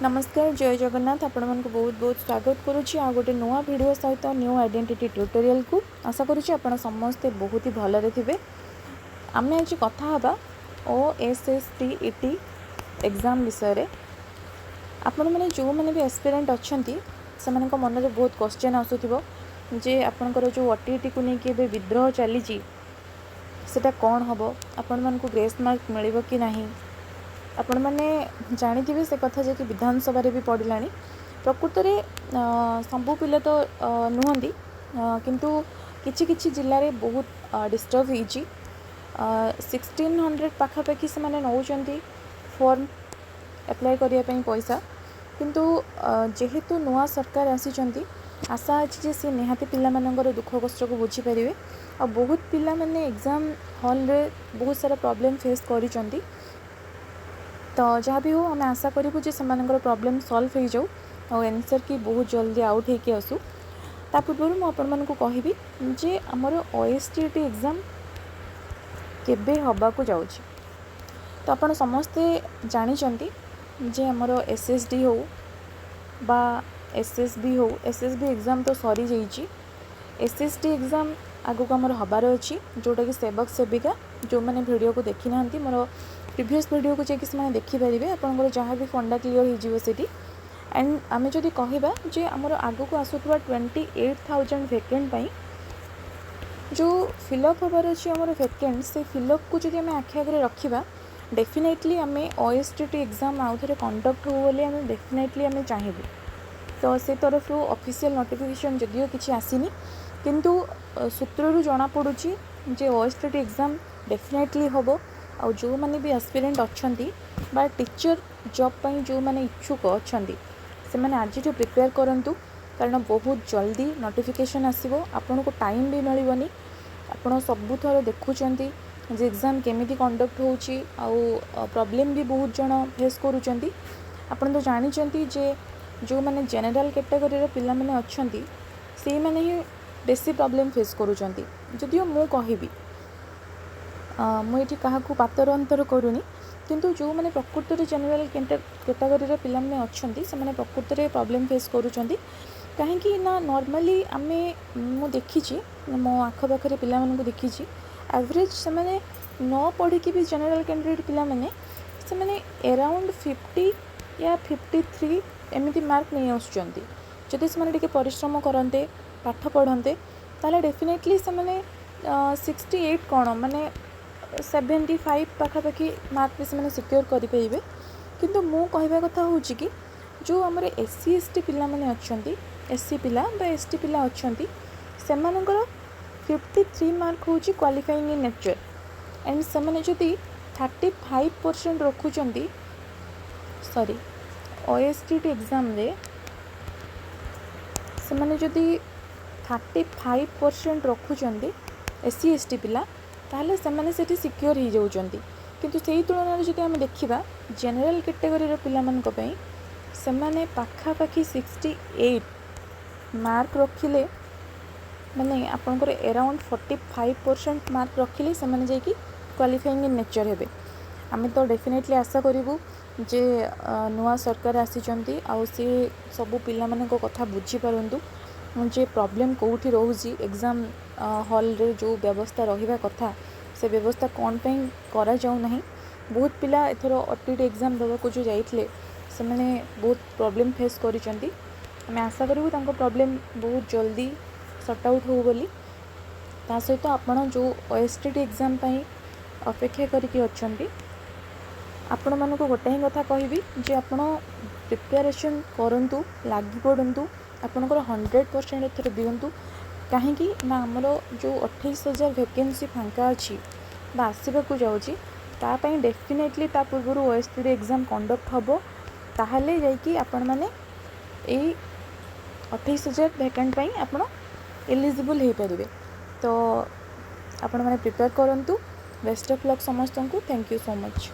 नमस्कार जय जगन्नाथ आपण मानक बहुत बहुत स्वागत करुच्ची आ गोटे नुआ वीडियो सहित न्यू आइडेंटिटी ट्यूटोरियल को आशा करुच्ची आपण समस्ते बहुत ही भलरे थे। आम आज कथा हबा OSSTET एग्जाम विषय रे। आपण माने जो माने भी एस्पिरेंट अछंती से मानक मन में बहुत क्वेश्चन आसुथिबो जे आपनकर जो OTET को लेकिन एबे विद्रोह चली सेटा कौन हम आपण मानक ग्रेस मार्क मिलिबो कि नहीं आपण मैंने जानी से कथा जे कि विधानसभा भी पढ़ला प्रकृत में सबू पिला तो नुहति किंतु किछि किछि जिले में बहुत डिस्टर्ब होइछि 1600 पाखापाखि से माने नौचंती फॉर्म अप्लाई करिया पई पैसा किंतु जेहेतु नुआ सरकार आसीचंती आशा अच्छी से निहाती पिला मानकर दुख कष्ट को बुझी पारे आ बहुत पिला माने एग्जाम हॉल रे बहुत सारा प्रॉब्लम फेस करिचंती। तो जहाँ भी हो आम आशा करूँ जे से प्रॉब्लम सॉल्व हो जाऊ और आंसर की बहुत जल्दी आउट होके आसू। ता पूर्व मुझे कहबी जे आमर OSTET एग्जाम केबे हवा को जाउछि। तो आपण समस्ते जानिचंती जे आमर SSD हो बा SSB हो SSB एग्जाम तो सरी जाइछि। SSD एग्जाम आगु को आमर हबार अच्छी जोटा कि सेवक सेविका जो मैंने वीडियो को देखी ना मोर प्रीवियस वीडियो को जाकि से देखिपारे आपंकर जहाँ भी फंडा क्लीयर होती। एंड आम जदि कहबा जे आमर आगु को आसुवा 28,000 वैकेंट पाई जो फिलअप हबार अच्छी आमर वैकेंट से फिलअप को जब आम आखि आगे रखा डेफिनेटली आम OSTET एग्जाम आउ थे कंडक्ट हो बोली आम डेफिनेटली आम चाहबू। तो से तरफ ऑफिशियल नोटिफिकेशन जदियो किसी आसीनी किंतु सूत्रु जना पड़ुची जे OSTET एग्जाम डेफिनेटली हम आ जो मैंने भी एस्पिरेंट अच्छी बा टीचर जॉब पाई जो मैंने इच्छुक अच्छा से मैंने आज जो प्रिपेयर करूँ कारण बहुत जल्दी नोटिफिकेशन आसो आपन को टाइम भी मिलनी आपड़ सबू थर देखुंट जे एग्जाम केमी कंडक्ट होची प्रॉब्लम भी बहुत जन फेस करुँच। आपन तो जानते जे जो मैंने जेनरल कैटेगरी पिला माने अच्छी से मैंने ही बेसी प्रॉब्लम फेस करुँच। जदियो मु कहबी मुझे क्या पातर अंतर करूनी किंतु जो मैंने प्रकृत में जेनरल कैटेगरी पिला माने अच्छी से मैंने प्रकृत में प्रॉब्लम फेस करुँच कहीं ना नॉर्मली आमे मु देखी मो आखपाखे पिला मानू देखी एवरेज से मैंने न पढ़ी भी जेनरल कैंडिडेट पिला माने से मैंने अराउंड 50 या 53 एमती मार्क नहीं आसुँच। जदि से परिश्रम करते पाठ पढ़ते ताले डेफिनेटली से मैंने 68 कौन माने 75 पाखापाखि मार्क भी से सिक्योर करेंगे किंतु मु कहवा कथा हूँ कि जो आमर SC ST पिला माने अच्छी SC पिला बा ST पिला अच्छी से 53 मार्क हूँ क्वालिफाइंग इन नेचर एंड से मैंने जदि 35% रखुंट सॉरी OSTET एग्जाम रे से मैंने जदि 35% रखुंट SC ST पिला ताहले से सिक्योर हो जाउचंती किंतु सेही तुलन जदि आम देखा जेनरल कैटेगरी पिला मानक पई से माने पाखापाखि 68 मार्क रखिले माने आपनकर अराउंड 45% मार्क रखिले से माने जाइकी क्वालिफाइंग इन नेचर हेबे। आम तो डेफिनेटली आशा करूँ जे नुआ सरकार आसीचंती आउ सी सबू पिला मानक कथा बुझी पारंतु जे प्रॉब्लम कोठी रोची एग्जाम हॉल रे जो व्यवस्था रहिबा कथा से व्यवस्था कौन पे करा जाऊ नहीं। बहुत पिला एथर OTET एग्जाम देवाक जो जाइए से मैंने बहुत प्रॉब्लम फेस करिसेंती। आम आशा करूँ तांको प्रॉब्लम बहुत जल्दी सॉर्ट आउट हो बोली ता सहित आपण जो OSTET एग्जाम पाई अपेक्षा करिकी अछंती आपण मानको गोटे ही कथा कहबी जे आपण प्रिपरेशन करंतु लागी पड़ंतु आपणकर 100% एथर दिंतु कहीं ना आमर जो 28,000 वैकेंसी फांका अच्छी आसवाक जाऊँगी तापाई डेफिनेटली ता पूर्व OSTET एग्जाम कंडक्ट हम ताहले जाइकी आपण माने 28,000 वैकेंट पाई आपण एलिजिबल हो पारे। तो आपण माने प्रिपेयर करंतु। बेस्ट ऑफ लक समस्त को। Thank you so much.